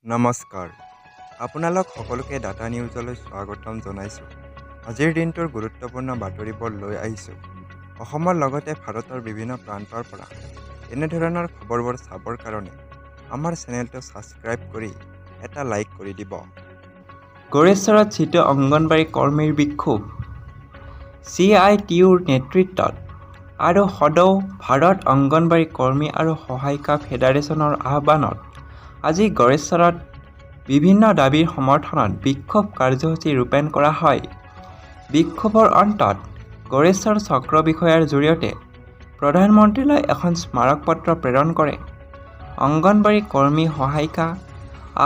নমস্কাৰ, আপোনালোক সকলোকে ডাটা নিউজলৈ স্বাগতম জনাইছোঁ। আজিৰ দিনটোৰ গুৰুত্বপূৰ্ণ বাতৰিবোৰ লৈ আহিছোঁ। অসমৰ লগতে ভাৰতৰ বিভিন্ন প্ৰান্তৰ পৰা এনেধৰণৰ খবৰবোৰ চাবৰ কাৰণে আমাৰ চেনেলটো ছাবস্ক্ৰাইব কৰি এটা লাইক কৰি দিব। গড়েশ্বৰত চিটো অংগনবাড়ী কৰ্মীৰ বিক্ষোভ। CITUৰ নেতৃত্বত আৰু সদৌ ভাৰত অংগনবাড়ী কৰ্মী আৰু সহায়িকা ফেডাৰেচনৰ আহ্বানত আজি গড়েশ্বৰত বিভিন্ন দাবীৰ সমৰ্থনত বিক্ষোভ কাৰ্যসূচী ৰূপায়ণ কৰা হয়। বিক্ষোভৰ অন্তত গড়েশ্বৰ চক্ৰ বিষয়াৰ জৰিয়তে প্ৰধানমন্ত্ৰীলৈ এখন স্মাৰক পত্ৰ প্ৰেৰণ কৰে। অংগনবাড়ী কৰ্মী, সহায়িকা,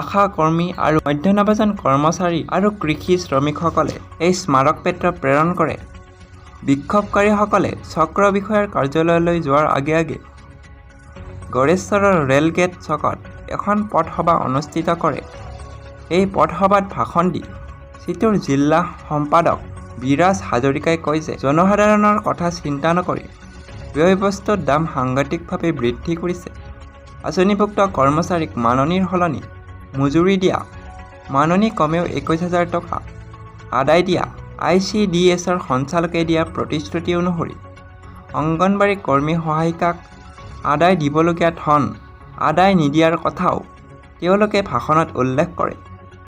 আশা কৰ্মী আৰু মধ্যাহ্নভোজন কৰ্মচাৰী আৰু কৃষি শ্ৰমিকসকলে এই স্মাৰক পত্ৰ প্ৰেৰণ কৰে। বিক্ষোভকাৰীসকলে চক্ৰ বিষয়াৰ কাৰ্যালয়লৈ যোৱাৰ আগে আগে গড়েশ্বৰৰ ৰেলগেট চকত এখন পথসভা অনুষ্ঠিত কৰে। এই পথসভাত ভাষণ দি চিটোৰ জিলা সম্পাদক বিৰাজ হাজৰিকাই কয় যে জনসাধাৰণৰ কথা চিন্তা নকৰি ব্যয়বস্তুৰ দাম সাংঘাতিকভাৱে বৃদ্ধি কৰিছে। আঁচনিভুক্ত কৰ্মচাৰীক মাননিৰ সলনি মজুৰি দিয়া, মাননি কমেও 21,000 টকা আদায় দিয়া, ICDSৰ সঞ্চালকে দিয়া প্ৰতিশ্ৰুতি অনুসৰি অংগনবাড়ী কৰ্মী সহায়িকাক আদায় দিবলগীয়া ধন আদায় নিদিয়াৰ কথাও তেওঁলোকে ভাষণত উল্লেখ কৰে।